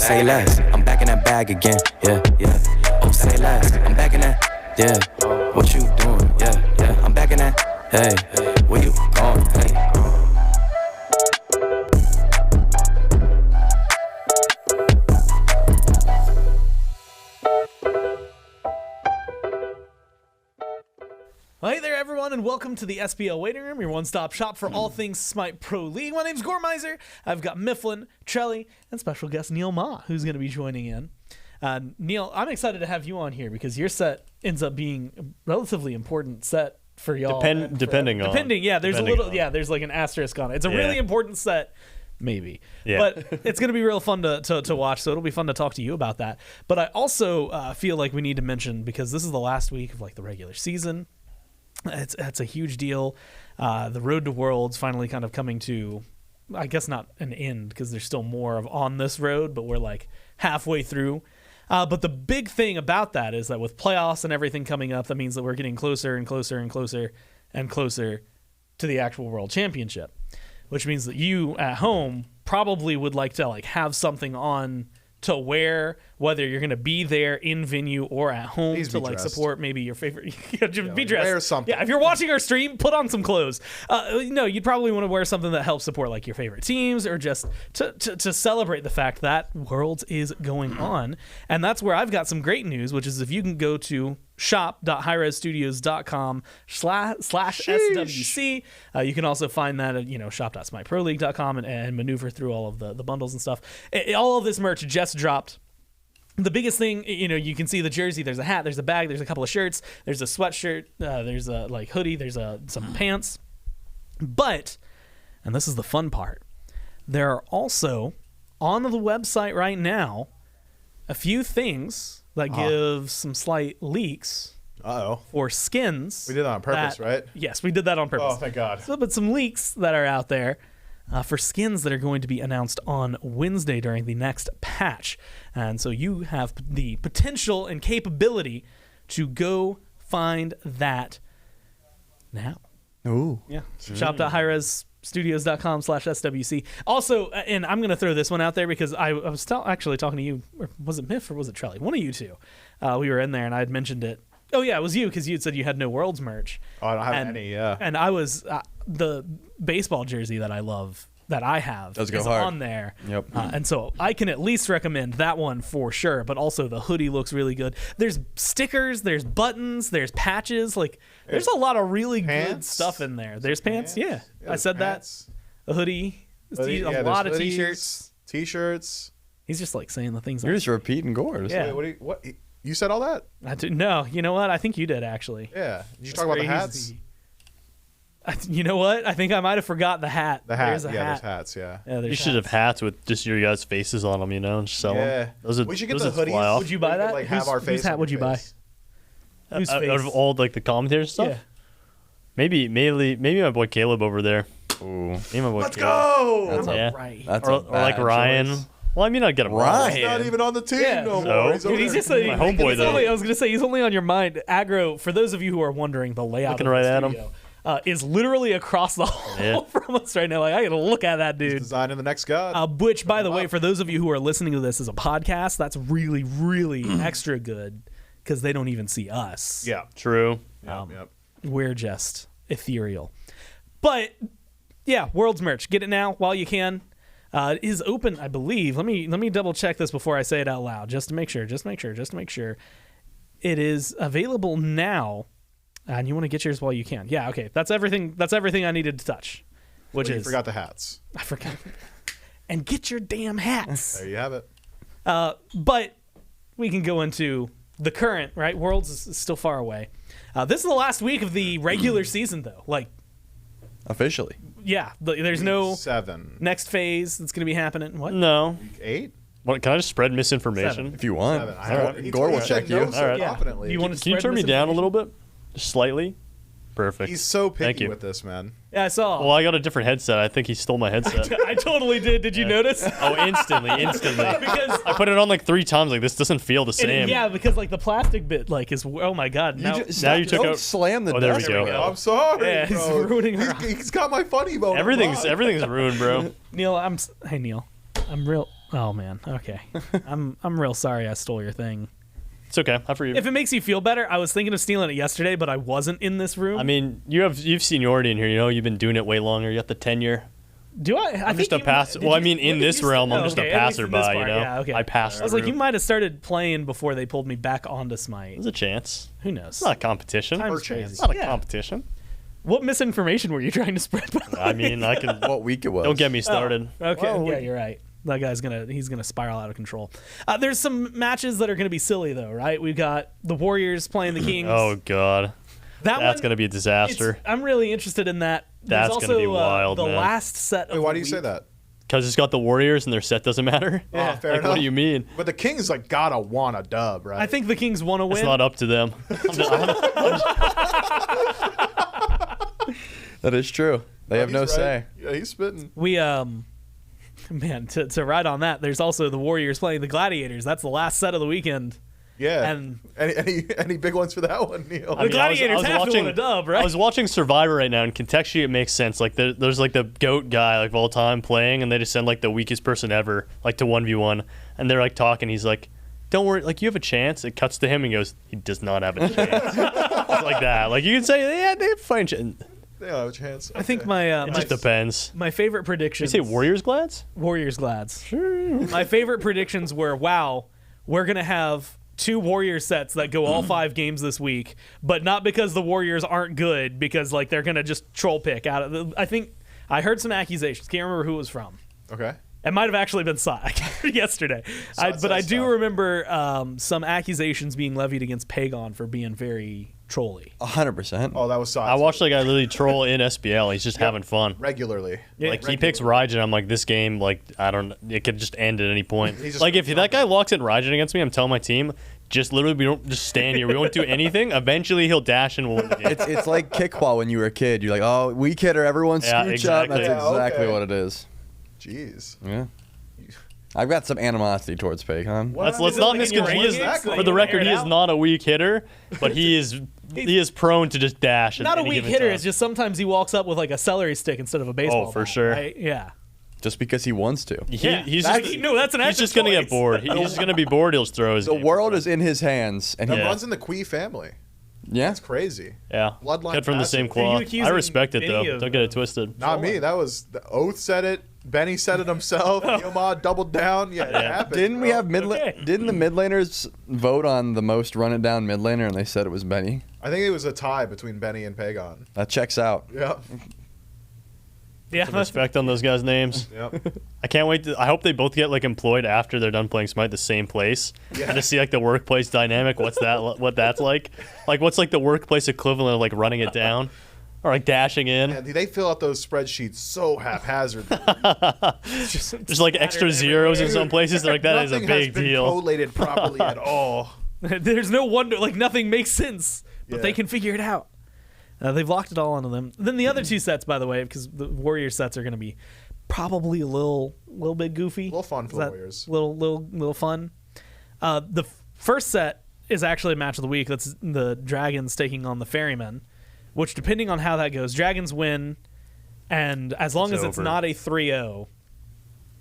say less. I'm back in that bag again. Yeah, yeah. Oh, say less. I'm back in that. Yeah. What you doing? Yeah, yeah. I'm back in that. Hey, where you going? Hey. Well, hey there, everyone, and welcome to the SPL Waiting Room, your one-stop shop for all things SMITEPro League. My name's Gormizer. I've got Mifflin, Trelly, and special guest NEILMAH, who's going to be joining in. Neil, I'm excited to have you on here because your set ends up being a relatively important set for y'all. Depending, yeah. There's there's like an asterisk on it. It's a really important set. Maybe. Yeah. But it's going to be real fun to watch, so it'll be fun to talk to you about that. But I also feel like we need to mention, because this is the last week of like the regular season, it's a huge deal. The Road to Worlds finally kind of coming to, I guess not an end, because there's still more of on this road, but we're like halfway through. But the big thing about that is that with playoffs and everything coming up, that means that we're getting closer and closer and closer and closer to the actual World Championship, which means that you at home probably would like to like have something on to wear, whether you're going to be there in venue or at home. Please to like support maybe your favorite. Be dressed. Wear something. Yeah, if you're watching our stream, put on some clothes. No, you'd probably want to wear something that helps support like your favorite teams, or just to celebrate the fact that Worlds is going on. And that's where I've got some great news, which is if you can go to shop.highresstudios.com/SWC. You can also find that at shop.smiteproleague.com and maneuver through all of the bundles and stuff. All of this merch just dropped. The biggest thing, you can see the jersey. There's a hat, there's a bag, there's a couple of shirts, there's a sweatshirt, there's a like hoodie, there's some pants. But, and this is the fun part, there are also on the website right now a few things that give some slight leaks for skins. We did that on purpose, right? Yes, we did that on purpose. Oh, thank God. But some leaks that are out there for skins that are going to be announced on Wednesday during the next patch. And so you have the potential and capability to go find that now. Ooh. Yeah. Shop.highresstudios.com/SWC. Also, and I'm going to throw this one out there because I was actually talking to you, or was it Miff or was it Trelly? One of you two. We were in there and I had mentioned it. Oh, yeah, it was you, because you had said you had no Worlds merch. Oh, I don't have any, yeah. And I was, the baseball jersey that I love, that I have, is on there. Yep. And so I can at least recommend that one for sure, but also the hoodie looks really good. There's stickers, there's buttons, there's patches. Like, there's a lot of really good stuff in there. There's pants, yeah. I said pants. That. A hoodie. A lot of hoodies, t-shirts. T-shirts. He's just like saying the things. You're just repeating Gores. Yeah. Wait, what? You said all that? No, you know what? I think you did, actually. Yeah. Did you talk about the hats? You know what? I think I might have forgot the hat. There's hats, yeah. You should have hats with just your guys' faces on them, and sell them. We should get the hoodies. Would you buy that? Like, have our face. Whose hat would you buy? Out of all like the commentators stuff? Yeah. Maybe my boy Caleb over there. Ooh. Maybe my boy Let's Caleb. go! Right. Or like Ryan. Choice. Well, I mean, I'd get him. Ryan. He's not even on the team no more. He's just my homeboy, though. I was going to say, he's only on your mind. Aggro, for those of you who are wondering, the layout Looking of right the at studio is literally across the hall from us right now. Like, I got to look at that dude. He's designing the next god. Which, by the way, for those of you who are listening to this as a podcast, that's really, really extra good, because they don't even see us. Yeah. True. Yep. We're just ethereal. But, yeah, Worlds merch. Get it now while you can. It is open, I believe. Let me double check this before I say it out loud, just to make sure. It is available now, and you want to get yours while you can. Yeah, okay. That's everything I needed to touch. Which you forgot the hats. I forgot. And get your damn hats. There you have it. But we can go into the current, right? Worlds is still far away. This is the last week of the regular season, though. Like, officially. Yeah, there's no 7 next phase that's going to be happening. What? No. Week 8? What, can I just spread misinformation? 7. If you want. Gore will check you. All right. Confidently. You want to Can you turn me down a little bit? Just slightly? Perfect. He's so Thank picky you. with this, man. Yeah, I saw. Well, I got a different headset. I think he stole my headset. I totally did. Did you notice? Oh, instantly. Because I put it on like 3 times. Like, this doesn't feel the same. Yeah, because like the plastic bit like is, oh my god. Now you took out. Slam the There we desk. go. I'm sorry, Yeah, he's bro. ruining her. He's got my funny bone. Everything's ruined, bro. Hey Neil, I'm real. Oh man. Okay. I'm real sorry I stole your thing. It's okay. I forgive you. If it makes you feel better, I was thinking of stealing it yesterday, but I wasn't in this room. I mean, you've seniority in here. You know, you've been doing it way longer. You got the tenure. Do I? I'm just a pass. Well, I mean, in this realm, I'm just a passerby. You know, yeah, okay. I passed. I was like, you might have started playing before they pulled me back onto Smite. There's a chance. Who knows? It's not a competition. Time's crazy. It's not a competition. What misinformation were you trying to spread? I mean, I can. What week it was? Don't get me started. Okay, yeah, you're right. That guy's he's gonna spiral out of control. There's some matches that are gonna be silly though, right? We've got the Warriors playing the Kings. Oh God, that's gonna be a disaster. I'm really interested in that. That's also, gonna be wild, the man. last set. Wait, why do you say that? Because it's got the Warriors and their set doesn't matter. Yeah, fair like, enough. what do you mean? But the Kings like gotta want a dub, right? I think the Kings want to win. It's not up to them. That is true. They have no He's right. say. Yeah, he's spitting. We man, to ride on that, there's also the Warriors playing the Gladiators. That's the last set of the weekend. Yeah. And any big ones for that one, Neil? the Gladiators have to win a dub, right? I was watching Survivor right now, and contextually it makes sense. Like there's like the GOAT guy like of all time playing, and they just send like the weakest person ever like to 1v1, and they're like talking. He's like, "Don't worry, like you have a chance." It cuts to him and goes, "He does not have a chance." It's like that. Like you can say, "Yeah, they have a fine chance." They don't have a chance. I think my It just depends. my favorite predictions. You say Warriors Glads? Warriors Glads. Sure. My favorite predictions were, wow, we're gonna have 2 Warrior sets that go all 5 games this week, but not because the Warriors aren't good, because like they're gonna just troll pick out of the, I think I heard some accusations. Can't remember who it was from. Okay. It might have actually been yesterday. But I do remember some accusations being levied against Pagon for being very trolly. 100%. Oh, that was Sot. I watched that guy literally troll in SBL. He's just having fun. regularly. Yeah. Like he picks Raijin, I'm like, this game, like I don't, it could just end at any point. He's just Like if that guy walks in Raijin against me, I'm telling my team, just literally we don't just stand here, we won't do anything. Eventually he'll dash and we'll win the game. It's like kickball when you were a kid. You're like, oh, weak hitter, everyone Yeah, scooch exactly. up. That's Yeah, exactly okay. what it is. Jeez. Yeah. I've got some animosity towards Pagan. Let's Is it not like in your misconfuse. rankings? For Like, the you record, air he it is out? not a weak hitter, but he is prone to just dash. Not at a any weak given hitter. time. It's just sometimes he walks up with like a celery stick instead of a baseball. Oh, for bat, sure. Right? Yeah. Just because he wants to. He's That's just, no, that's an he's active just gonna get choice. bored. He's just gonna be bored. He'll throw his. The game. world is in his hands, and That he, Yeah. runs in the Quee family. yeah. That's crazy. Yeah, Bloodline cut from the same massive. Are you cloth. accusing I respect it though. any of Don't get it them? twisted. Not me. That was the Oath said it. Benny said it himself. NEILMAH doubled down. Yeah, it happened. Didn't we bro. have Didn't the mid laners vote on the most run it down mid laner, and they said it was Benny? I think it was a tie between Benny and Pagon. That checks out. Yep. Yeah. Some respect on those guys' names. Yep. I can't wait. I hope they both get like employed after they're done playing Smite the same place, Yeah. and to see like the workplace dynamic. What that's like? Like what's like the workplace equivalent of like running it down, or like dashing in? And they fill out those spreadsheets so haphazardly. There's like extra zeros in some places. They're like that is a Nothing big has been deal. collated properly at all. There's no wonder, like nothing makes sense, but Yeah. they can figure it out. They've locked it all onto them. Then the other 2 sets, by the way, because the Warrior sets are going to be probably a little bit goofy, A little fun for Is that Warriors. little fun. The first set is actually a match of the week. That's the Dragons taking on the Ferrymen, which depending on how that goes, Dragons win, and as long as it's over. not a 3-0,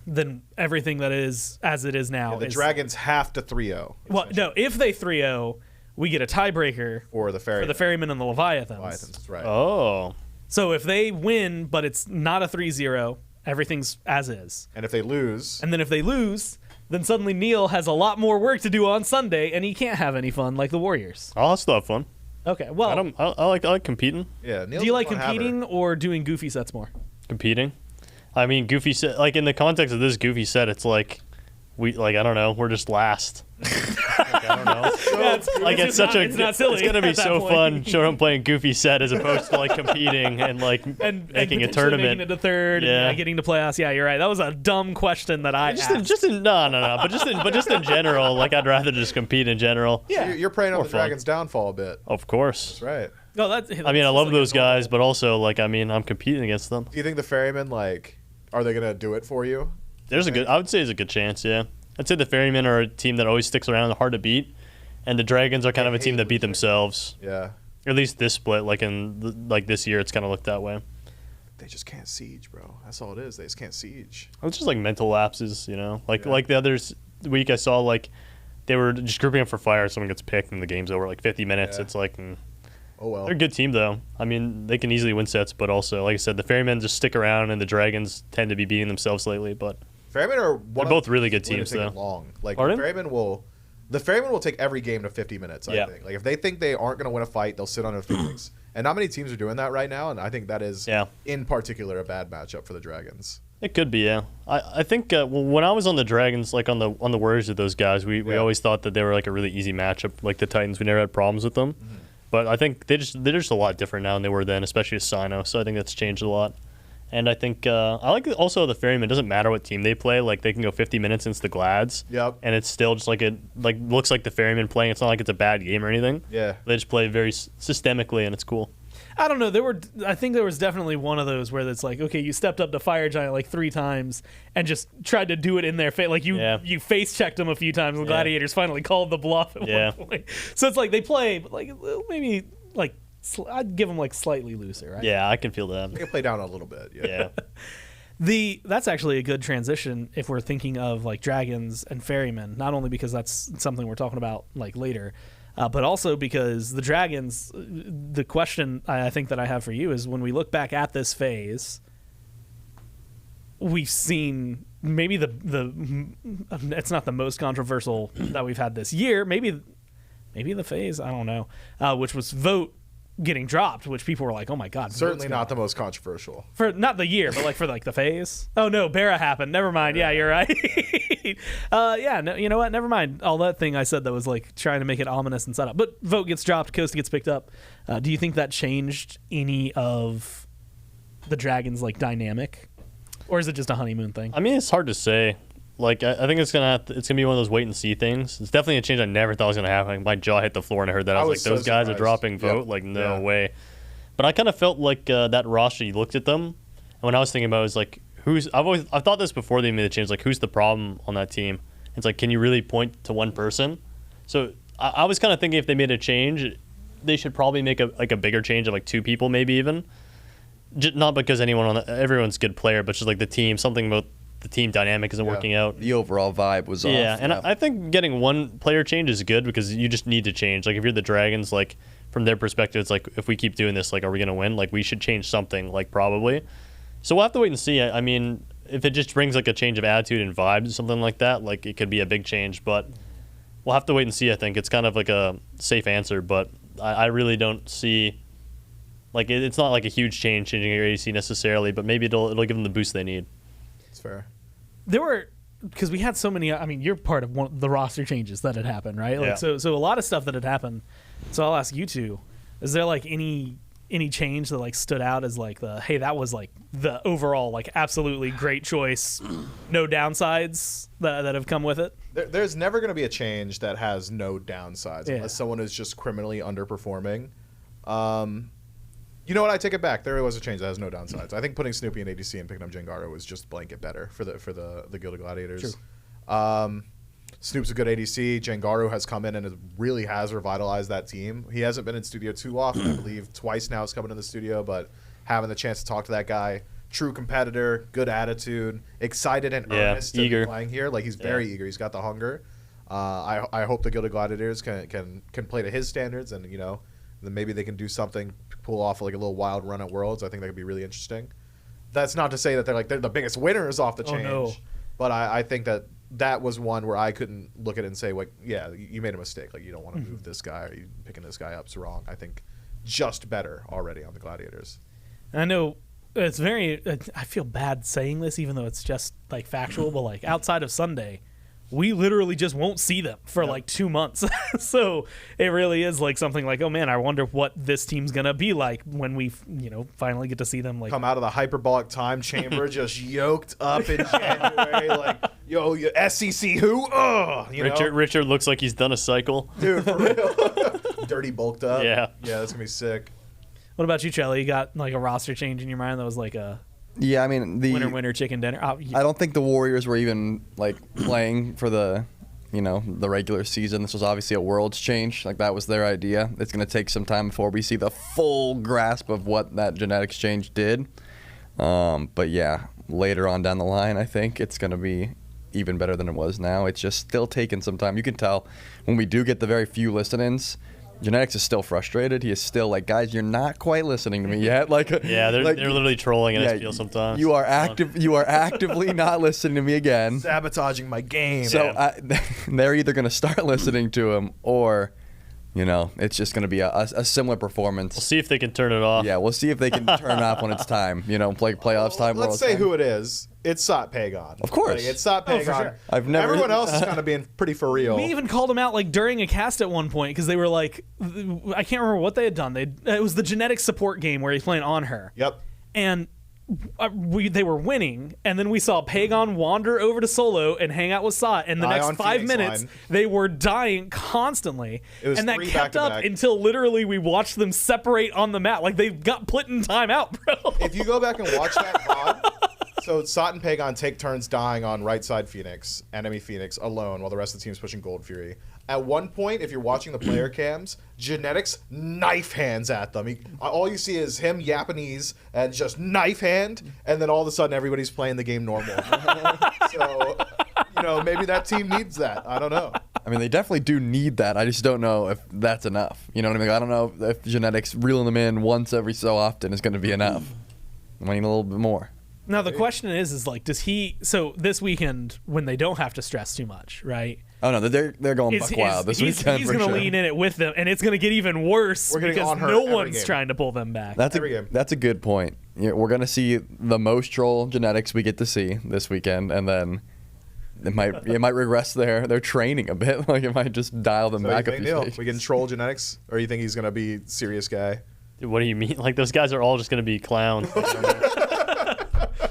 then everything that is as it is now. Yeah, the is, Dragons have to 3-0. Well, no, if they 3-0, we get a tiebreaker For the Ferry. for the Ferrymen and the Leviathans. That's right. Oh, So if they win, but it's not a 3-0, everything's as is. And if they lose, And then if they lose, then suddenly Neil has a lot more work to do on Sunday, and he can't have any fun like the Warriors. I'll still have fun. Okay, well, I like competing. yeah. Neil's do you a like fun competing or doing goofy sets more? Competing. I mean, Goofy set. Like in the context of this Goofy set, it's like I don't know. We're just last. I don't know. Like it's such it's not silly It's gonna be at that so point. fun showing them playing Goofy set as opposed to like competing and like And making a potentially tournament. making it to third, Yeah. and getting to playoffs. Yeah, you're right. That was a dumb question that I asked. No. But just in general, like I'd rather just compete in general. So you're preying on More the fun. Dragons' downfall a bit. Of course. That's right. No, that's. I mean, I love those guys, but also like I mean, I'm competing against them. Do you think the Ferrymen, like, are they going to do it for you? I would say there's a good chance. Yeah, I'd say the Ferrymen are a team that always sticks around, hard to beat, and the Dragons are kind of a team that beat themselves. Yeah. Or at least this split, like in like this year, it's kind of looked that way. they just can't siege, bro. That's all it is. They just can't siege. It's just like mental lapses, like the others week I saw like they were just grouping up for fire. Someone gets picked and the game's over like 50 minutes. It's like, oh well. They're a good team though. I mean, they can easily win sets, but also like I said, the Ferrymen just stick around and the Dragons tend to be beating themselves lately. But Ferrymen are they're both really good teams though. Long, like Pardon? the Ferrymen will take every game to 50 minutes. I think. Like if they think they aren't going to win a fight, they'll sit on their feelings. And not many teams are doing that right now, and I think that is, in particular, a bad matchup for the Dragons. It could be, yeah. I think when I was on the Dragons, like on the Warriors with those guys, we always thought that they were like a really easy matchup. Like the Titans, we never had problems with them. Mm-hmm. But I think they're just a lot different now than they were then, especially with Sino. So I think that's changed a lot. And I think I like also the Ferrymen. It doesn't matter what team they play. Like they can go 50 minutes against the Glads. Yep. And it's still just like looks like the Ferrymen playing. It's not like it's a bad game or anything. Yeah. They just play very systemically, and it's cool. I don't know. I think there was definitely one of those where it's like, okay, you stepped up to Fire Giant like 3 times and just tried to do it in their face. Like you face checked them a few times. And the Gladiators finally called the bluff at one point. So it's like they play, but like maybe like I'd give them like slightly looser, right? Yeah, I can feel that. They can play down a little bit. Yeah. That's actually a good transition if we're thinking of like Dragons and Ferrymen. Not only because that's something we're talking about like later. But also because the Dragons, the question I think that I have for you is when we look back at this phase, we've seen maybe it's not the most controversial that we've had this year. Maybe the phase, I don't know, which was Vote getting dropped, which people were like, oh my God. Certainly not the most controversial. For not the year, but like for like the phase. Oh no, Barra happened. Never mind. Yeah, you're right. No, you know what? Never mind. All that thing I said that was like trying to make it ominous and set up. But Vote gets dropped, Coast gets picked up. Do you think that changed any of the Dragons like dynamic? Or is it just a honeymoon thing? I mean, it's hard to say. Like I think it's gonna be one of those wait and see things. It's definitely a change I never thought was gonna happen. My jaw hit the floor and I heard that. I was like, those guys are dropping Vote. Yep. Like no way. But I kind of felt like that roster. You looked at them, and when I was thinking about it, was like I've thought this before they made the change. Like who's the problem on that team? It's like can you really point to one person? So I was kind of thinking if they made a change, they should probably make a bigger change of like 2 people maybe even. Not because everyone's a good player, but just like the team, something about the team dynamic isn't working out. The overall vibe was off. Yeah, and I think getting one player change is good because you just need to change. Like if you're the Dragons, like from their perspective, it's like if we keep doing this, like are we gonna win? Like we should change something, like probably. So we'll have to wait and see. I mean, if it just brings like a change of attitude and vibes, something like that, like it could be a big change. But we'll have to wait and see. I think it's kind of like a safe answer, but I really don't see. Like it's not like a huge change changing your ADC necessarily, but maybe it'll give them the boost they need. It's fair. There were because we had so many. I mean, you're part of the roster changes that had happened, right? Like, yeah. So a lot of stuff that had happened. So I'll ask you two: is there like any change that like stood out as like that was like the overall like absolutely great choice, no downsides that have come with it? There's never going to be a change that has no downsides unless someone is just criminally underperforming. You know what? I take it back. There was a change that has no downsides. I think putting Snoopy in ADC and picking up Jangaro was just blanket better for the Guild of Gladiators. Snoop's a good ADC. Jangaro has come in and really has revitalized that team. He hasn't been in studio too often. I believe twice now he's coming in the studio, but having the chance to talk to that guy, true competitor, good attitude, excited and earnest to be playing here. Like he's very eager. He's got the hunger. I hope the Guild of Gladiators can play to his standards, and then maybe they can do something, pull off like a little wild run at Worlds. I think that could be really interesting. That's not to say that they're the biggest winners off the change, no. But I think that was one where I couldn't look at it and say, like, yeah, you made a mistake. Like, you don't want to move this guy, or you picking this guy up's wrong. I think just better already on the Gladiators. And I know it's very. I feel bad saying this, even though it's just like factual. But like outside of Sunday, we literally just won't see them for like 2 months. So it really is like something like, oh man, I wonder what this team's gonna be like when we, finally get to see them. Like come out of the hyperbolic time chamber, just yoked up in January, like, yo, you SEC who? Richard looks like he's done a cycle. Dude, for real. Dirty bulked up. Yeah, that's gonna be sick. What about you, Charlie? You got like a roster change in your mind that was like a Yeah, I mean winner chicken dinner. I don't think the Warriors were even like playing for the regular season. This was obviously a Worlds change. Like that was their idea. It's going to take some time before we see the full grasp of what that genetics change did. But yeah, later on down the line, I think it's going to be even better than it was now. It's just still taking some time. You can tell when we do get the very few listen-ins, Genetics is still frustrated. He is still like, guys, you're not quite listening to me yet. Like, yeah, they're literally trolling SPL sometimes. You are actively not listening to me again, sabotaging my game. So they're either going to start listening to him, or it's just going to be a similar performance. We'll see if they can turn it off. Yeah, we'll see if they can turn it off when it's time. Playoffs time. Let's say who it is. It's Sot Pagon. Of course. It's Sot Pagon. for sure. Everyone else is kind of being pretty for real. We even called him out during a cast at one point because they were like, I can't remember what they had done. It was the Genetics support game where he's playing on her. Yep. And they were winning, and then we saw Pagon wander over to solo and hang out with Sot, and the next 5 minutes they were dying constantly, and that kept up until literally we watched them separate on the mat. Like, they got put in timeout, bro. If you go back and watch that pod, so Sot and Pagon take turns dying on right side Phoenix, enemy Phoenix, alone, while the rest of the team's pushing Gold Fury. At one point, if you're watching the player cams, Genetics knife hands at them. All you see is him Japanese and just knife hand, and then all of a sudden everybody's playing the game normal. So, maybe that team needs that. I don't know. I mean, they definitely do need that. I just don't know if that's enough. You know what I mean? I don't know if Genetics reeling them in once every so often is going to be enough. I need a little bit more. Now the question is like, does he? So this weekend, when they don't have to stress too much, right? Oh no, they're going buck wild this weekend. He's going to lean in it with them, and it's going to get even worse because no one's trying to pull them back. That's a good point. We're going to see the most troll Genetics we get to see this weekend, and then it might regress their training a bit. Like, it might just dial them back a few stages. We can troll Genetics, or you think he's going to be serious guy? Dude, what do you mean? Like, those guys are all just going to be clowns.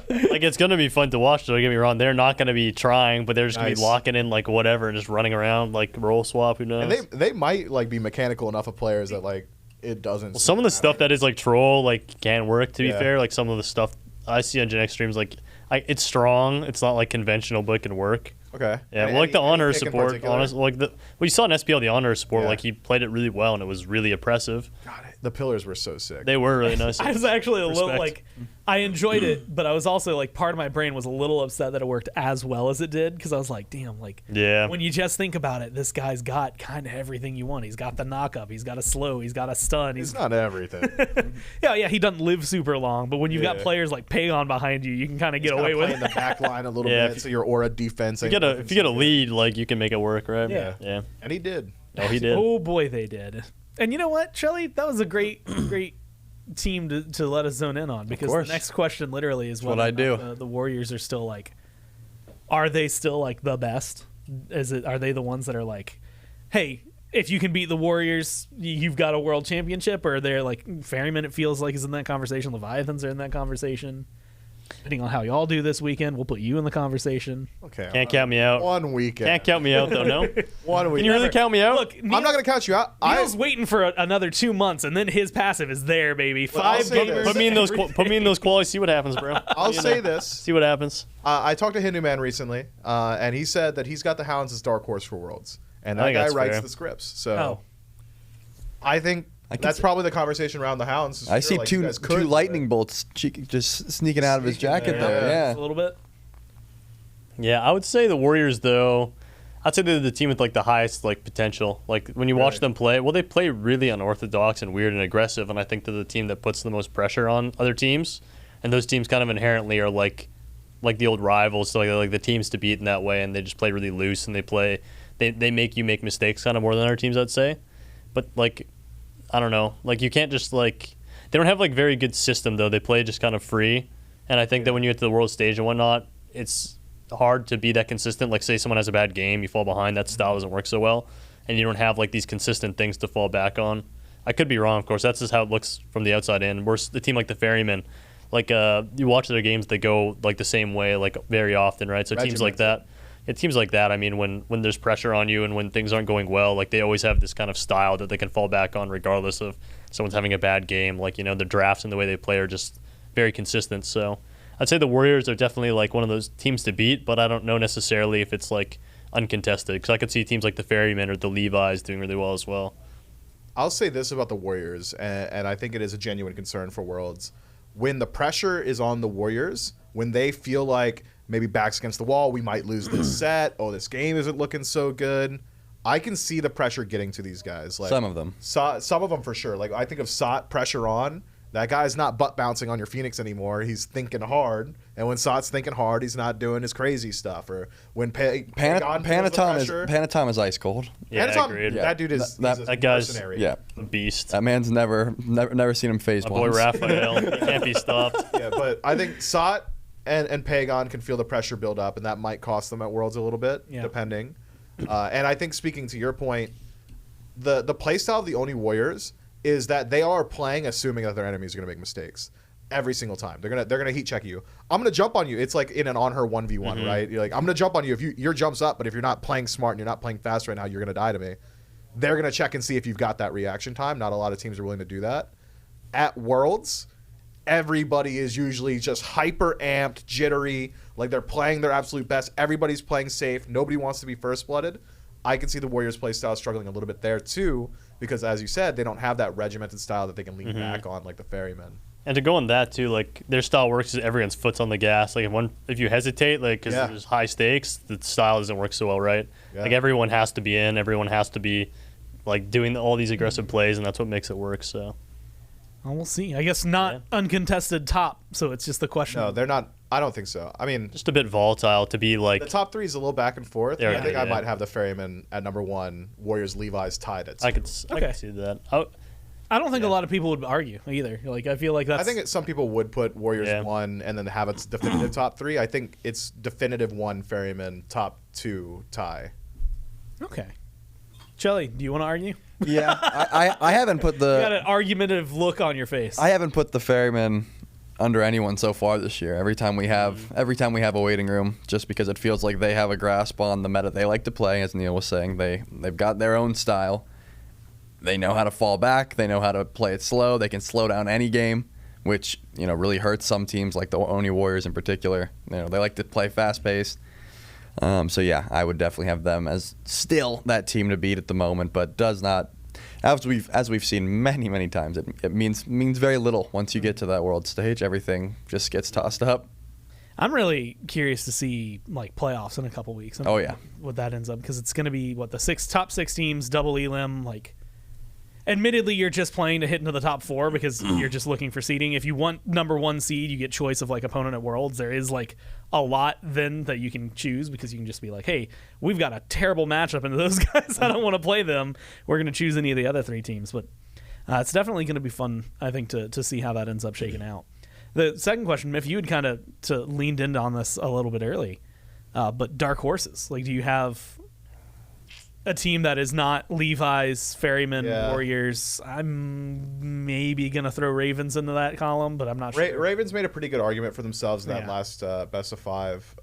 Like, it's going to be fun to watch, don't get me wrong. They're not going to be trying, but they're just going to be locking in, like, whatever, and just running around, like, role swap, who knows? And they might, like, be mechanical enough of players that, like, it doesn't... Well, some of the stuff that is, like, troll, like, can work, to be fair. Like, some of the stuff I see on Gen X streams, like, it's strong. It's not, like, conventional, but it can work. Okay. Yeah, well, like, the honor support, honestly, like, you saw in SPL, the honor support, like, he played it really well, and it was really impressive. God, the pillars were so sick. They were really nice. I was actually a little, like... I enjoyed it, but I was also like, part of my brain was a little upset that it worked as well as it did, because I was like, damn, like, when you just think about it, this guy's got kind of everything you want. He's got the knock up, he's got a slow, he's got a stun. He's not everything. yeah, he doesn't live super long, but when you've got players like Pagon behind you, you can kind of get away with it. In the back line a little bit, so your aura defense. If you get a lead, like, you can make it work, right? Yeah. And he did. Oh, he did. Oh boy, they did. And you know what, Shelly, that was a great team to let us zone in on, because the next question literally is what I do. The Warriors are still like, are they still like the best? Are they the ones that are like, hey, if you can beat the Warriors, you've got a world championship? Or they're like, Ferryman, it feels like, is in that conversation. Leviathans are in that conversation. Depending on how y'all do this weekend, we'll put you in the conversation. Okay. Can't count me out. 1 weekend. Can't count me out, though, no? 1 week. Can you really count me out? Look, I'm not going to count you out. Neil's waiting for another 2 months, and then his passive is there, baby. 5 gamers. Put me in those qualities. See what happens, bro. I'll say this. See what happens. I talked to Hindu Man recently, and he said that he's got the Hounds as dark horse for Worlds, and that guy writes the scripts. So I think that's probably the conversation around the Hounds. I see two lightning bolts just sneaking out of his jacket there. Yeah, a little bit. Yeah, I would say the Warriors, though. I'd say they're the team with like the highest like potential. Like when you watch them play, well, they play really unorthodox and weird and aggressive, and I think they're the team that puts the most pressure on other teams. And those teams kind of inherently are like the old rivals, so like the teams to beat in that way, and they just play really loose, and they make you make mistakes kind of more than other teams, I'd say. But like, I don't know, like you can't just like, they don't have like very good system though. They play just kind of free, and I think that when you get to the world stage and whatnot, it's hard to be that consistent. Like say someone has a bad game, you fall behind, that style doesn't work so well, and you don't have like these consistent things to fall back on. I could be wrong, of course. That's just how it looks from the outside in. We're the team like the Ferrymen, like you watch their games, they go like the same way like very often, right? So teams like that. It seems like that. I mean, when there's pressure on you and when things aren't going well, like they always have this kind of style that they can fall back on regardless of someone's having a bad game. Like, you know, the drafts and the way they play are just very consistent. So I'd say the Warriors are definitely like one of those teams to beat, but I don't know necessarily if it's like uncontested, because I could see teams like the Ferrymen or the Levi's doing really well as well. I'll say this about the Warriors, and I think it is a genuine concern for Worlds. when the pressure is on the Warriors, when they feel like maybe backs against the wall, we might lose this set. Oh, this game isn't looking so good. I can see the pressure getting to these guys. Like Some of them. Some of them for sure. Like I think of Sot pressure on. That guy's not butt bouncing on your Phoenix anymore. He's thinking hard. And when Sot's thinking hard, he's not doing his crazy stuff. Or when Panatom is ice cold. Yeah, Panatom, agreed. that dude is that guy's mercenary. Yeah. a beast. That man's never seen him phase My once. boy Raphael, he can't be stopped. Yeah, but I think Sot and Pagon can feel the pressure build up, and that might cost them at Worlds a little bit, depending. And I think, speaking to your point, the playstyle of the Oni Warriors is that they are playing assuming that their enemies are going to make mistakes every single time. They're gonna heat check you. I'm gonna jump on you. It's like in an on her 1v1, right? You're like, I'm gonna jump on you if your jump's up, but if you're not playing smart and you're not playing fast right now, you're gonna die to me. They're gonna check and see if you've got that reaction time. Not a lot of teams are willing to do that. At Worlds, everybody is usually just hyper amped, jittery, like they're playing their absolute best. Everybody's playing safe. Nobody wants to be first blooded. I can see the Warriors play style struggling a little bit there too, because as you said, they don't have that regimented style that they can lean back on like the Ferrymen. And to go on that too, like their style works is everyone's foot's on the gas. Like if you hesitate, like because there's high stakes, the style doesn't work so well, right? Yeah. Like everyone has to be in, everyone has to be like doing all these aggressive plays, and that's what makes it work. So, well, we'll see. I guess not uncontested top, so it's just the question. No, they're not. I don't think so. I mean, just a bit volatile to be like the top three is a little back and forth. I think I might have the Ferrymen at number 1. Warriors, Levi's tied at 2. I could see that. I don't think a lot of people would argue either. Like I feel like that's. I think some people would put Warriors 1 and then have its definitive top 3. I think it's definitive 1 Ferryman, top 2 tie. Okay. Shelly, do you want to argue? Yeah, I haven't put the. You got an argumentative look on your face. I haven't put the Ferryman under anyone so far this year. Every time we have a waiting room, just because it feels like they have a grasp on the meta they like to play. As Neil was saying, they've got their own style. They know how to fall back. They know how to play it slow. They can slow down any game, which really hurts some teams like the Oni Warriors in particular. They like to play fast paced. So yeah, I would definitely have them as still that team to beat at the moment, but does not. As we've seen many times, it means very little once you get to that world stage. Everything just gets tossed up. I'm really curious to see like playoffs in a couple weeks. Oh yeah, what that ends up, because it's going to be the top 6 teams, double elim. Like, admittedly, you're just playing to hit into the top 4 because you're just looking for seeding. If you want number 1 seed, you get choice of like opponent at Worlds. There is like a lot then that you can choose, because you can just be like, hey, we've got a terrible matchup into those guys. I don't want to play them. We're going to choose any of the other 3 teams. But it's definitely going to be fun, I think, to see how that ends up shaking out. The second question, Miff, you had kind of leaned into on this a little bit early, but dark horses. Like, do you have a team that is not Levi's, Ferryman, Warriors? I'm maybe going to throw Ravens into that column, but I'm not sure. Ravens made a pretty good argument for themselves in that last best of 5,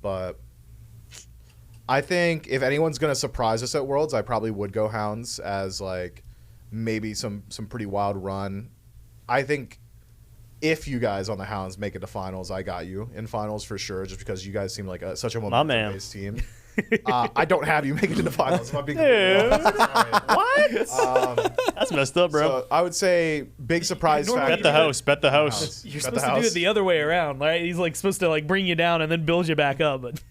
but I think if anyone's going to surprise us at Worlds, I probably would go Hounds as like maybe some pretty wild run. I think if you guys on the Hounds make it to finals, I got you in finals for sure, just because you guys seem like such a momentum-based team. I don't have you make it to the finals. If I'm being what? That's messed up, bro. So I would say big surprise factor. Bet the house. You're supposed to do it the other way around, right? He's like supposed to like bring you down and then build you back up. But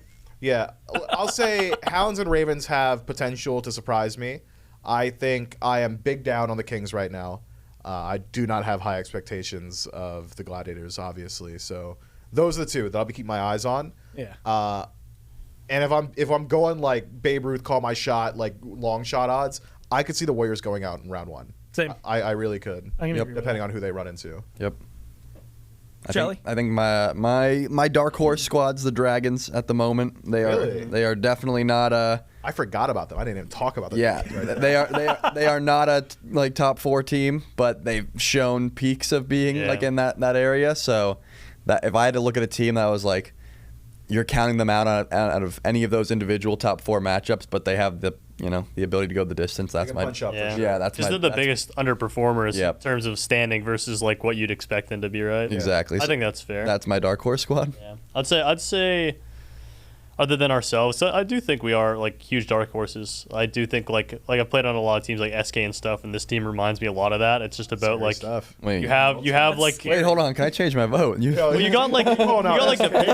yeah, I'll say Hounds and Ravens have potential to surprise me. I think I am big down on the Kings right now. I do not have high expectations of the Gladiators, obviously. So those are the 2 that I'll be keeping my eyes on. Yeah. And if I'm going like Babe Ruth, call my shot, like long shot odds, I could see the Warriors going out in round 1. Same. I really could. Depending on who they run into. Yep. Shelly? I think my dark horse squad's the Dragons at the moment. They are definitely not a. I forgot about them. I didn't even talk about them. Yeah, they are not a like top 4 team, but they've shown peaks of being like in that area. So that if I had to look at a team that was like, you're counting them out of any of those individual top 4 matchups, but they have the ability to go the distance. That's my punch up. yeah. That's because they're the biggest underperformers in terms of standing versus like what you'd expect them to be, right? Exactly. I think that's fair. That's my dark horse squad. Yeah, I'd say other than ourselves. So I do think we are like huge dark horses. I do think like I've played on a lot of teams like SK and stuff, and this team reminds me a lot of that. It's just about Scary like stuff. Wait, you have like wait, hold on. Can I change my vote? well, you got like the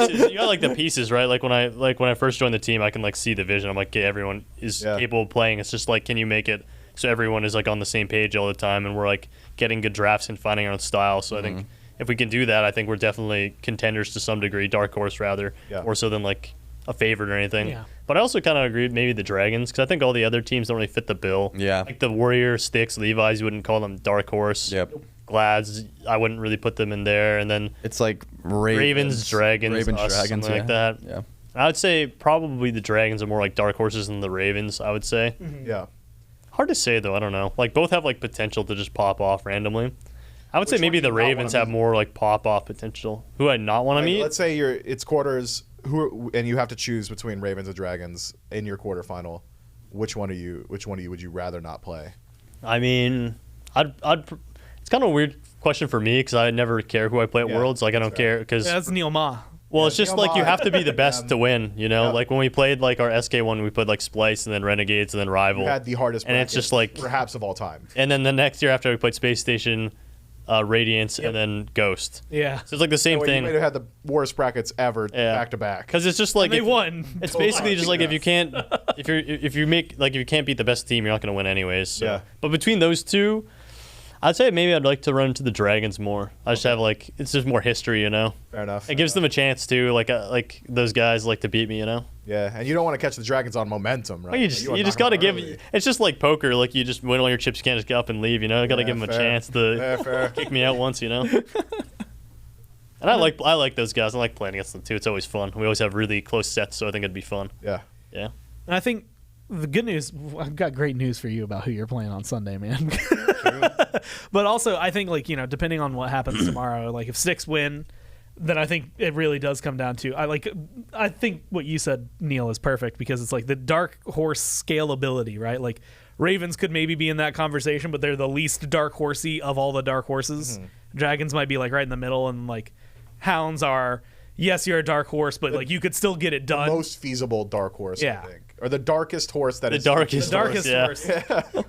pieces. You got like the pieces, right? Like when I first joined the team, I can like see the vision. I'm like, okay, everyone is capable of playing. It's just like, can you make it so everyone is like on the same page all the time, and we're like getting good drafts and finding our own style. So I think if we can do that, I think we're definitely contenders to some degree, dark horse rather, more so than like a favorite or anything. Yeah. But I also kind of agree with maybe the Dragons, because I think all the other teams don't really fit the bill. Yeah. Like the Warrior, Styx, Levi's, you wouldn't call them dark horse. Yep. Glads, I wouldn't really put them in there. And then It's like Dragons, us, Dragons, something like that. Yeah. I would say probably the Dragons are more like dark horses than the Ravens, I would say. Yeah. Hard to say, though. I don't know. Like, both have, like, potential to just pop off randomly. I would say Which maybe one do the you not Ravens wanna have meet? more, like, pop-off potential. Who I not want to meet? Let's say it's quarters, and you have to choose between Ravens and Dragons in your quarterfinal. Which one would you rather not play? I mean, it's kind of a weird question for me because I never care who I play at Worlds. Like, I don't care because That's NEILMAH. well, it's just like you have to be the best to win. You know, Yeah. like when we played like our SK one, we played like Splice and then Renegades and then Rival. You had the hardest and it's bracket, just like perhaps of all time. And then the next year after we played Space Station, Radiance, and then Ghost. Yeah. So it's like the same You thing. might have had the worst brackets ever back to back. Because it's just like And they won. It's basically just like if you can't if you can't beat the best team, you're not going to win anyways. So. Yeah. But between those two, I'd say maybe I'd like to run into the Dragons more. I just have like it's just more history, you know. Fair enough. It gives them a chance too. Like those guys like to beat me, you know. Yeah, and you don't want to catch the Dragons on momentum, right? Well, you Like, just wanna knock got to them give. early. It's just like poker. Like you just win all your chips, you can't just get up and leave. You know, got to give them a fair. chance to Fair. kick me out once. You know. And I like those guys. I like playing against them too. It's always fun. We always have really close sets, so I think it'd be fun. Yeah. Yeah. And I think the good news, I've got great news for you about who you're playing on Sunday, man. But also, I think, like, you know, depending on what happens tomorrow, like if Styx win, then I think it really does come down to I think what you said, Neil, is perfect because it's like the dark horse scalability, right? Like Ravens could maybe be in that conversation, but they're the least dark horsey of all the dark horses. Dragons might be like right in the middle, and like Hounds are, yes, you're a dark horse, but like you could still get it done. Most feasible dark horse, Yeah. I think. Or the darkest horse that The is darkest horse.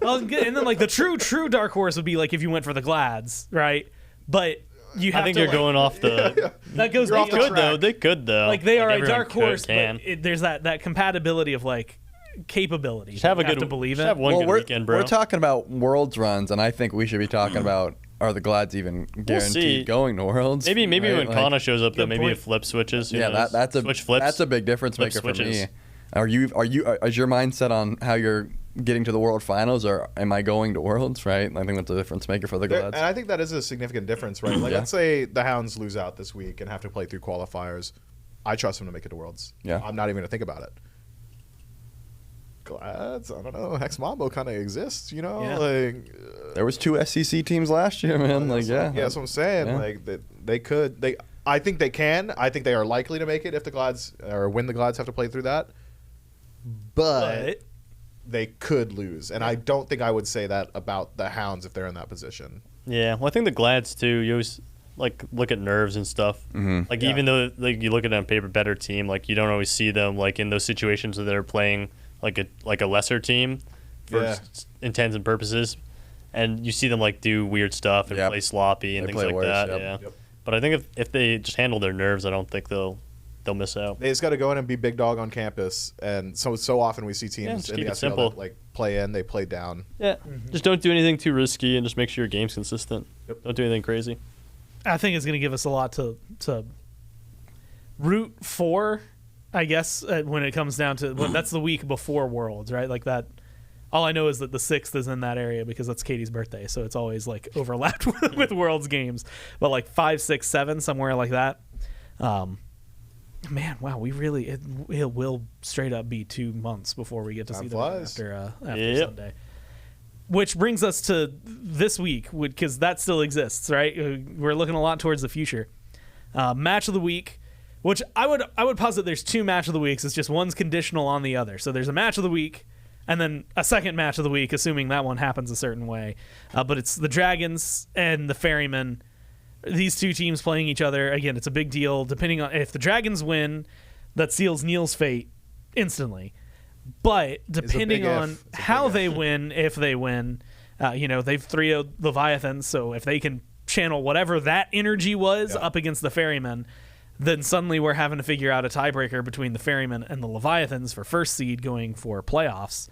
Well, and then like the true dark horse would be like if you went for the Glads, right? But you have I think to, you're like, going off the. that goes You're off They the could though. track. They could though. like they are a everyone dark horse, can. but there's that compatibility of like capability. Just have a You good. to believe just it. have one good weekend, bro. we're talking about Worlds runs, and I think we should be talking about are the Glads even guaranteed see. going to Worlds? Maybe right? when Like, Kana shows up, that Good maybe point. a flip switches. who yeah, knows? that's a switch flips. that's a big difference Flip maker for switches. me. Is your mindset on how you're getting to the World Finals, or am I going to Worlds? Right, I think that's a difference maker for the And Glads. I think that is a significant difference, right? Like, Yeah. let's say the Hounds lose out this week and have to play through qualifiers. I trust them to make it to Worlds. Yeah. I'm not even going to think about it. Glads, I don't know. Hex Mambo kind of exists, you know? Yeah. Like, There was 2 SEC teams last year, man. Like, yeah, that's what I'm saying. Yeah. Like, that they could. I think they can. I think they are likely to make it if the Glads, or when the Glads have to play through that. But they could lose. And I don't think I would say that about the Hounds if they're in that position. Yeah, well, I think the Glads too. You always like look at nerves and stuff. Like Yeah. even though like you look at it on paper, better team, like you don't always see them like in those situations where they're playing like a lesser team for Yeah. intents and purposes, and you see them like do weird stuff and Yep. play sloppy and They things play like worse, that. yep. Yeah, Yep. but I think if they just handle their nerves, I don't think they'll miss out. They just got to go in and be big dog on campus. And so often we see Yeah, teams just in keep the it SPL simple. that, like, play in, they play down. Yeah, just don't do anything too risky and just make sure your game's consistent. Yep. Don't do anything crazy. I think it's going to give us a lot to root for, I guess, when it comes down to that's the week before Worlds, right? Like that. All I know is that the 6th is in that area because that's Katie's birthday, so it's always like overlapped with Worlds games. But like 5, 6, 7, somewhere like that. Man, wow, we really it will straight up be 2 months before we get to Time see them flies. after Yep. Sunday. Which brings us to this week, because that still exists, right? We're looking a lot towards the future. Match of the week, which I would posit there's 2 match of the weeks. It's just one's conditional on the other. So there's a match of the week, and then a second match of the week, assuming that one happens a certain way. But it's the Dragons and the Ferrymen. These 2 teams playing each other. Again, it's a big deal. Depending on if the Dragons win, that seals Neil's fate instantly. But depending on how they win, if they win, they've 3-0'd Leviathans, so if they can channel whatever that energy was up against the Ferrymen, then suddenly we're having to figure out a tiebreaker between the Ferrymen and the Leviathans for first seed going for playoffs.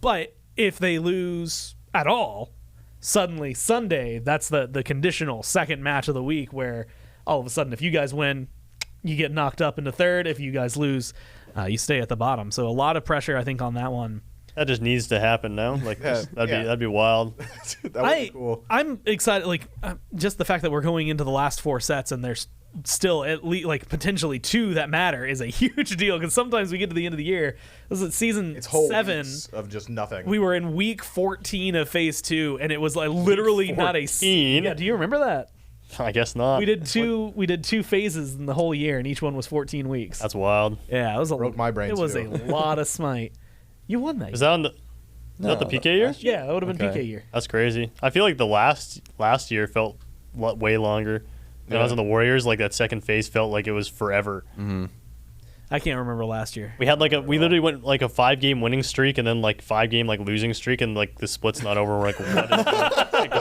But if they lose at all, suddenly Sunday, that's the conditional second match of the week where all of a sudden if you guys win, you get knocked up into third. If you guys lose, you stay at the bottom. So a lot of pressure, I think, on that one. That just needs to happen now. Like that'd be wild. That would be cool. I'm excited. Like just the fact that we're going into the last 4 sets and there's still at least like potentially 2 that matter is a huge deal, because sometimes we get to the end of the year. This is season 7 of just nothing. We were in week 14 of phase 2, and it was like literally not a scene. Yeah, do you remember that? I guess not. We did two phases in the whole year, and each one was 14 weeks. That's wild. Yeah, it was broke my brain. It was too. a lot of Smite. You won that. Is that on the? Is that the PK year? Yeah, that would have been PK year. That's crazy. I feel like the last year felt way longer. When I was on the Warriors, like that second phase felt like it was forever. Mm-hmm. I can't remember last year. We had we literally went like a 5-game winning streak and then like 5-game like losing streak, and like the split's not over. We're like,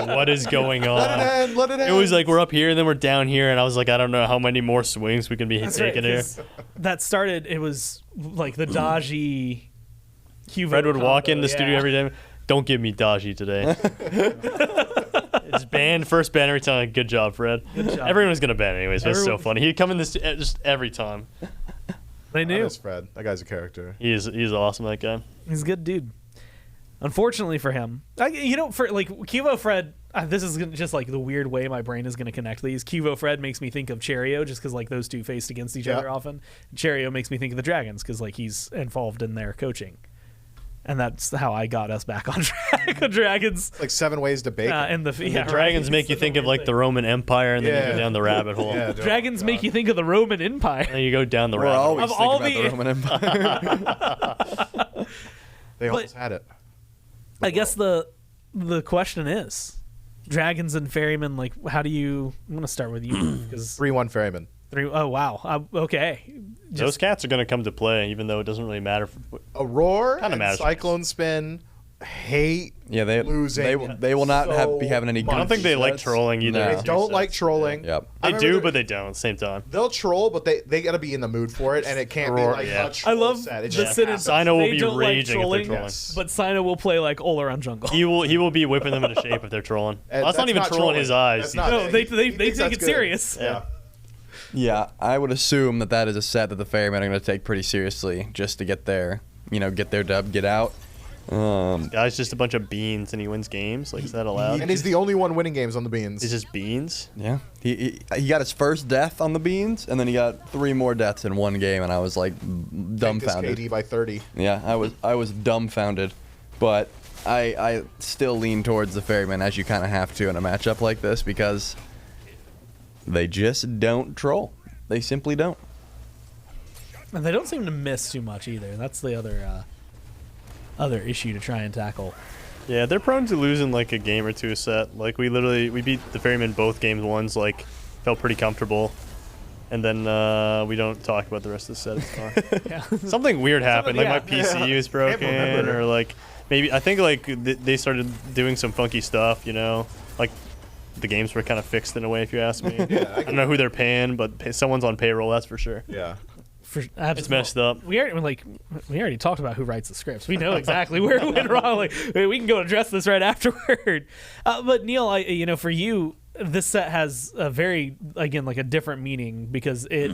what is going on? Let it end. It was like we're up here and then we're down here, and I was like, I don't know how many more swings we can be taking here. That started. It was like the dodgy. Fred would walk in the studio every day. Don't give me dodgy today. It's banned. First ban every time. Like, good job, Fred. Good job. Everyone was gonna ban anyways. But it's so funny. He'd come in this just every time. They knew. Fred. That guy's a character. He's awesome. That guy. He's a good dude. Unfortunately for him, for like Kivo Fred, this is just like the weird way my brain is going to connect these. Kivo Fred makes me think of Cherio, just because like those two faced against each other often. Cherio makes me think of the Dragons because like he's involved in their coaching. And that's how I got us back on track. Dragons. Like 7 ways to bake. The Dragons make you think of like the Roman Empire, and then you go down the rabbit hole. Dragons make you think of the Roman Empire. And then you go down the rabbit hole. We're always thinking about the Roman Empire. They almost had it. I guess the question is, Dragons and Ferrymen, like, how do you... I'm going to start with you. 3-1 Ferrymen. Oh, wow. Okay. Those cats are going to come to play, even though it doesn't really matter. A roar Kinda and matters. Cyclone Spin hate losing. They will not be having any good I don't think they like sets. trolling either. No. They don't like trolling. Yep. They do, but they don't at the same time. They'll troll, but they got to be in the mood for it, and it can't be like a troll I love set. the sentence. Sino will They be don't like raging if they're trolling, trolling. but Sino will play like Oler on jungle. He will be whipping them into shape if they're trolling. That's not even trolling his eyes. They take it serious. Yeah. Yeah, I would assume that is a set that the Ferrymen are going to take pretty seriously just to get their dub, get out. Guy's just a bunch of beans and he wins games. Like, is that allowed? And he's the only one winning games on the beans. He's just beans? Yeah. He got his first death on the beans, and then he got 3 more deaths in one game, and I was like dumbfounded. KD by 30. Yeah, I was dumbfounded. But I still lean towards the Ferrymen, as you kind of have to in a matchup like this, because they just don't troll. They simply don't. And they don't seem to miss too much either. That's the other issue to try and tackle. Yeah, they're prone to losing like a game or two a set. Like we beat the Ferrymen both games once, like felt pretty comfortable. And then we don't talk about the rest of the set. It's fine. Something weird happened. Like my PC is broken, or like maybe I think like they started doing some funky stuff. Like the games were kind of fixed in a way, if you ask me. I don't know who they're paying, but someone's on payroll, that's for sure. Yeah. It's messed up. We already talked about who writes the scripts. We know exactly where it went wrong. Like, we can go address this right afterward. But Neil, for you, this set has a very, again, like a different meaning because it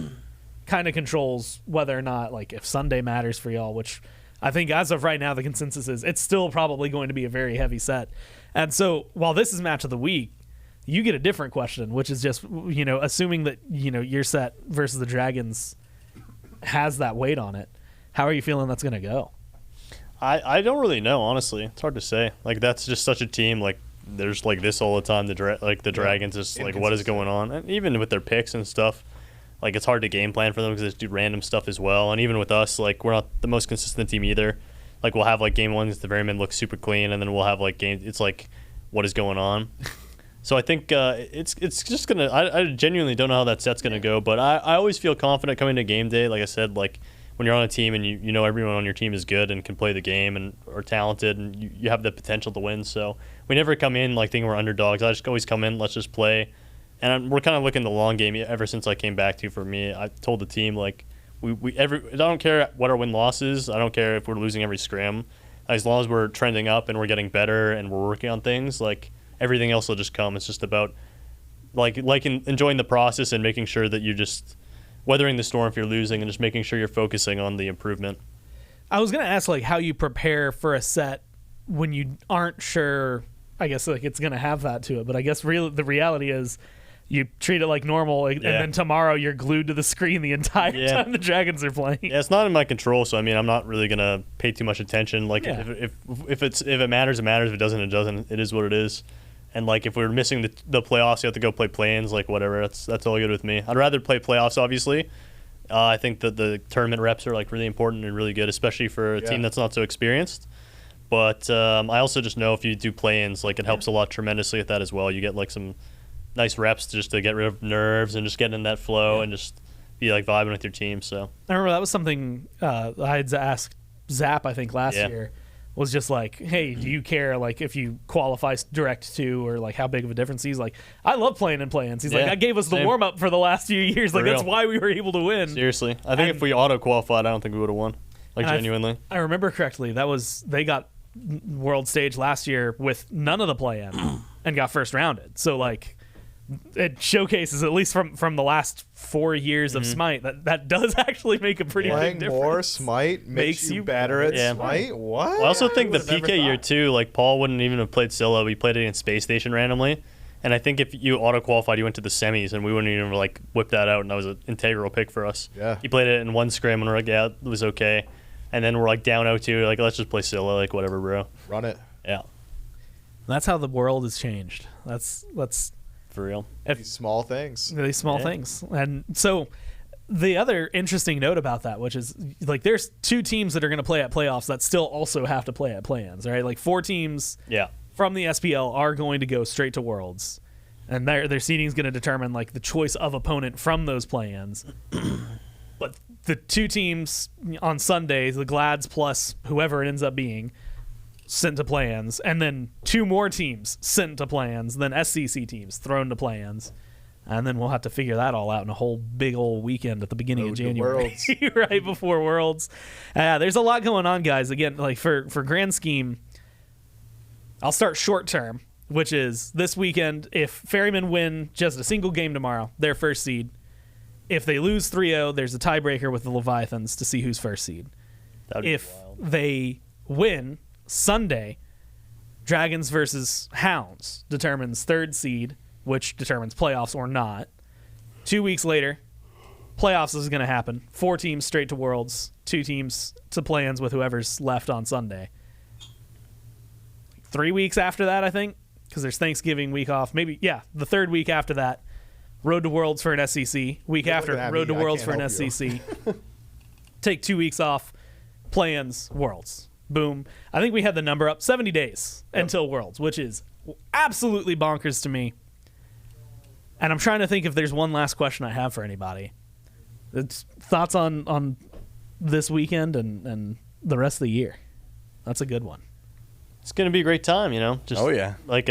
kind of controls whether or not, like, if Sunday matters for y'all, which I think as of right now the consensus is it's still probably going to be a very heavy set. And so while this is match of the week, you get a different question, which is just, assuming that, your set versus the Dragons has that weight on it. How are you feeling that's going to go? I don't really know, honestly. It's hard to say. Like, that's just such a team. Like, there's like this all the time. The Dragons is like, what is going on? And even with their picks and stuff, like, it's hard to game plan for them because they do random stuff as well. And even with us, like, we're not the most consistent team either. Like, we'll have like game 1 the Ferrymen look super clean, and then we'll have like games. It's like, what is going on? So I think it's just gonna. I genuinely don't know how that set's gonna go, but I always feel confident coming to game day. Like I said, like when you're on a team and you know everyone on your team is good and can play the game and are talented and you have the potential to win. So we never come in like thinking we're underdogs. I just always come in, let's just play, and we're kind of looking the long game ever since I came back to. For me, I told the team like I don't care what our win loss is. I don't care if we're losing every scrim, as long as we're trending up and we're getting better and we're working on things like. Everything else will just come. It's just about enjoying the process and making sure that you're just weathering the storm if you're losing and just making sure you're focusing on the improvement. I was going to ask like how you prepare for a set when you aren't sure, I guess like it's going to have that to it, but I guess the reality is you treat it like normal and then tomorrow you're glued to the screen the entire time the Dragons are playing. Yeah, it's not in my control, so I mean I'm not really going to pay too much attention. Like if it matters, it matters. If it doesn't, it doesn't. It is what it is. And like if we're missing the playoffs, you have to go play play-ins, like whatever. That's all good with me. I'd rather play playoffs, obviously. I think that the tournament reps are like really important and really good, especially for a team that's not so experienced. But I also just know if you do play-ins, like it helps a lot tremendously with that as well. You get like some nice reps just to get rid of nerves and just get in that flow and just be like vibing with your team. So I remember that was something I had asked Zap, I think, last year. Was just like, hey, do you care like if you qualify direct to or like how big of a difference? He's like, I love playing in play-ins. He's like, that gave us the warm up for the last few years. Like that's why we were able to win. Seriously, I think if we auto qualified, I don't think we would have won. Like genuinely, I remember correctly. They got world stage last year with none of the play-in and got first rounded. So like. It showcases, at least from the last 4 years of Smite, that does actually make a pretty big difference. More Smite makes you better at Smite? What? Well, I also think the PK year, too, like Paul wouldn't even have played solo. We played it in Space Station randomly. And I think if you auto-qualified, you went to the semis, and we wouldn't even like whip that out, and that was an integral pick for us. Yeah. He played it in one scrim, and we're like, yeah, it was okay. And then we're like down 0-2, like, let's just play solo, like, whatever, bro. Run it. Yeah. That's how the world has changed. That's for real. These small things. These small things. And so the other interesting note about that, which is like there's 2 teams that are going to play at playoffs that still also have to play at play-ins, right? Like 4 teams from the SPL are going to go straight to Worlds. And their seeding is going to determine like the choice of opponent from those play-ins. But the 2 teams on Sunday, the Glads plus whoever it ends up being, sent to play-ins, and then 2 more teams sent to play-ins, then SCC teams thrown to play-ins, and then we'll have to figure that all out in a whole big old weekend at the beginning of January, right before Worlds. There's a lot going on, guys. Again, like for grand scheme, I'll start short term, which is this weekend. If Ferrymen win just a single game tomorrow, they're first seed. If they lose 3-0, there's a tiebreaker with the Leviathans to see who's first seed. If they win Sunday, Dragons versus Hounds determines 3rd seed, which determines playoffs or not. 2 weeks later, playoffs is going to happen. 4 teams straight to Worlds, 2 teams to play-ins with whoever's left on Sunday. 3 weeks after that, I think, because there's Thanksgiving week off. Maybe, the 3rd week after that, Road to Worlds for an SCC. Week after, Road to Worlds for an SCC. Take 2 weeks off, play-ins, Worlds. Boom. I think we had the number up 70 days until Worlds, which is absolutely bonkers to me. And I'm trying to think if there's one last question I have for anybody. It's thoughts on this weekend and the rest of the year. That's a good one. It's going to be a great time, you know. Just, like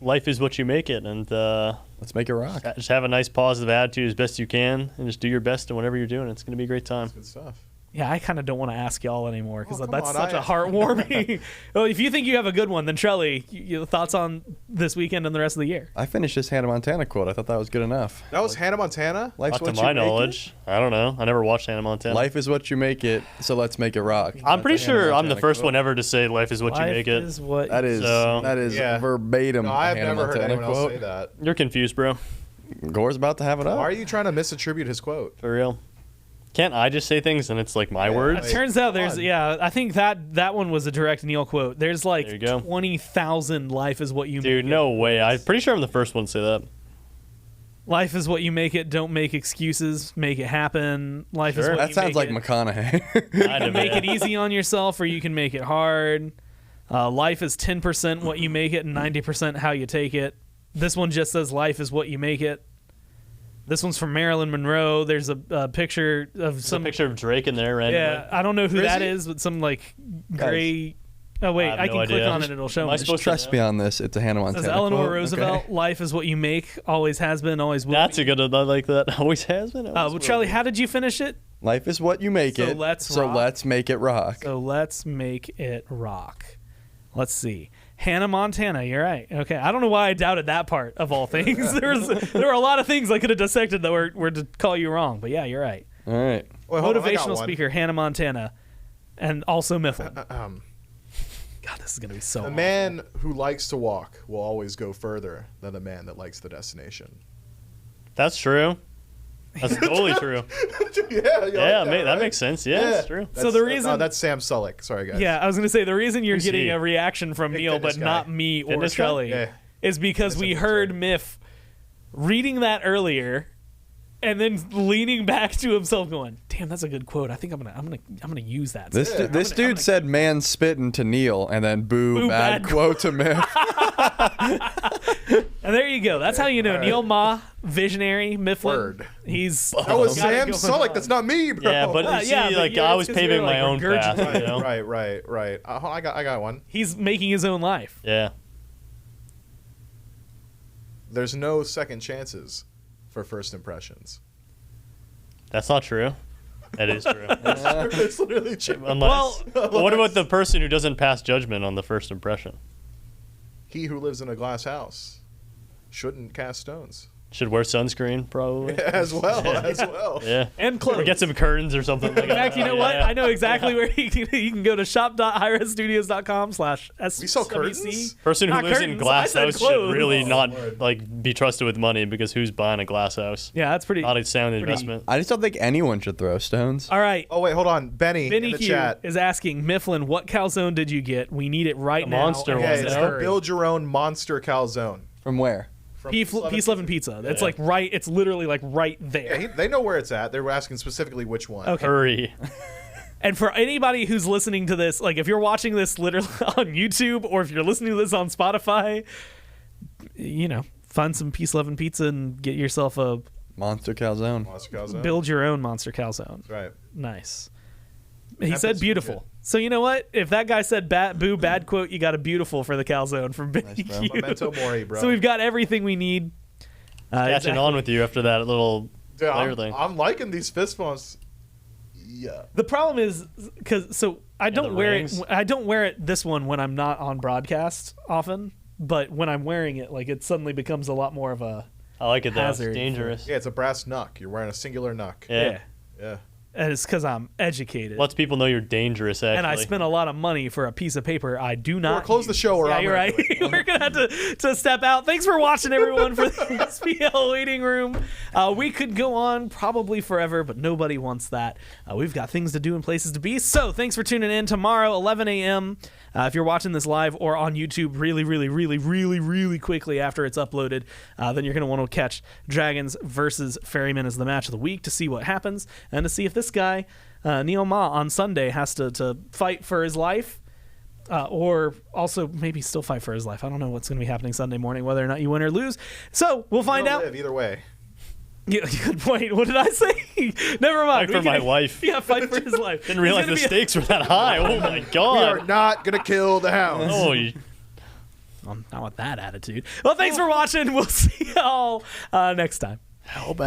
life is what you make it, and let's make it rock. Just have a nice positive attitude as best you can, and just do your best in whatever you're doing. It's going to be a great time. That's good stuff. Yeah, I kind of don't want to ask y'all anymore because that's such a heartwarming. Well, if you think you have a good one, then Trelly, your thoughts on this weekend and the rest of the year? I finished this Hannah Montana quote. I thought that was good enough. That was Hannah Montana? Life's Not to my knowledge. I don't know. I never watched Hannah Montana. Life is what you make it, so let's make it rock. I'm pretty sure I'm the first one ever to say life is what you make it. That is verbatim. No, I've Hannah never Montana heard anyone quote. else say that. You're confused, bro. Gore's about to have it up. Why are you trying to misattribute his quote? For real. Can't I just say things and it's like my words? It turns out I think that one was a direct Neil quote. There's like 20,000 life is what you make it. Dude, no way. I'm pretty sure I'm the first one to say that. Life is what you make it. Don't make excuses. Make it happen. Life is what that you sounds make like it. McConaughey. You can make it easy on yourself or you can make it hard. Life is 10% what you make it and 90% how you take it. This one just says life is what you make it. This one's from Marilyn Monroe. There's a picture of Some picture of Drake in there, right? Yeah, I don't know who that is, but some like gray. Oh wait, I can click on it. It'll show me. Just trust me on this. It's a Hannah Montana. It says Eleanor quote. Roosevelt. Okay. Life is what you make. Always has been. Always will. That's be. a good one. I like that. Always has been. Well, Charlie, how did you finish it? Life is what you make So it. let's so rock. let's make it rock. So let's make it rock. Let's see. Hannah Montana, you're right. Okay, I don't know why I doubted that part of all things. There were a lot of things I could have dissected that were to call you wrong, but yeah, you're right. All right. Wait, hold on, I got Motivational one. speaker Hannah Montana, and also Mifflin. God, this is gonna be so. A awful. man who likes to walk will always go further than the man that likes the destination. That's true. That's totally true. Yeah, That makes sense. Yeah, it's true. So the reason that's Sam Sulek. Sorry, guys. Yeah, I was gonna say the reason you're Who's getting he? a reaction from Big Neil, fitness but guy. not me or Fitness guy? Shelly, Yeah. is because we Fitness heard guy. Miff reading that earlier, and then leaning back to himself, going, "Damn, that's a good quote. I think I'm gonna use that." This today. this dude said "man spitting" to Neil, and then boo bad bad quote to Miff. And there you go. That's how you know All right. Neil Ma, visionary, Mifflin. Word. He's That was got it Sam going Sulek. on. That's not me, bro. Yeah, but you see, yeah, but like yeah, I it's was 'cause paving you're, like, my own path. regurgitating. You know? Right. I got one. He's making his own life. Yeah. There's no second chances for first impressions. That's not true. That is true. It's literally true. Unless, what about the person who doesn't pass judgment on the first impression? He who lives in a glass house shouldn't cast stones. Should wear sunscreen, probably. As well. Yeah. And clothes. Or get some curtains or something like In fact, you know what? I know exactly where you can go to shop.highresstudios.com/SWC. We sell curtains? Person who Not lives curtains, in glass I said house clothes. should really not Lord. like be trusted with money because who's buying a glass house? Yeah, that's pretty. Not a sound pretty- investment. I just don't think anyone should throw stones. All right. Oh, wait, hold on. Benny in the Q chat. is asking Mifflin, what calzone did you get? We need it right The now. monster and one, let's Okay, it's yeah. the hurry. build your own monster calzone. From where? From Peace Lovin' Pizza. It's like right. It's literally like right there. Yeah, they know where it's at. They were asking specifically which one. Okay. Hurry. And for anybody who's listening to this, like if you're watching this literally on YouTube or if you're listening to this on Spotify, find some Peace Lovin' Pizza and get yourself a Monster calzone. Monster calzone. build your own monster calzone. Right. Nice. He That said feels beautiful. good. So you know what? If that guy said boo bad quote, you got a beautiful for the calzone from Benny bro. Q. Memento mori, bro. So we've got everything we need. Catching Exactly. on with you after that little Dude, player thing. I'm liking these fist bumps. Yeah. The problem is because I don't the wear rings. it. I don't wear it this one when I'm not on broadcast often. But when I'm wearing it, like it suddenly becomes a lot more of a I like it though. It's hazard. dangerous. Yeah, it's a brass knuck. You're wearing a singular knuck. Yeah. Yeah. And it's because I'm educated. Lets people know you're dangerous. Actually. And I spent a lot of money for a piece of paper I do not. close the use. show or Yeah, I'm you're gonna right. do it. We're gonna have to step out. Thanks for watching, everyone, for the SPL waiting room. We could go on probably forever, but nobody wants that. We've got things to do and places to be. So thanks for tuning in tomorrow, 11 a.m. If you're watching this live or on YouTube, really quickly after it's uploaded, then you're gonna want to catch Dragons versus Ferrymen as the match of the week to see what happens and to see if this guy. NEILMAH on Sunday has to fight for his life, or also maybe still fight for his life. I don't know what's going to be happening Sunday morning, whether or not you win or lose. So we'll find You'll out. live either way. Yeah, good point. What did I say? Never mind. Fight for my life. Yeah, fight for his life. Didn't realize the He's gonna be stakes were that high. Oh my We are god. not gonna kill the hounds. Oh, you, not with that attitude. Well, thanks for watching. We'll see y'all next time. help.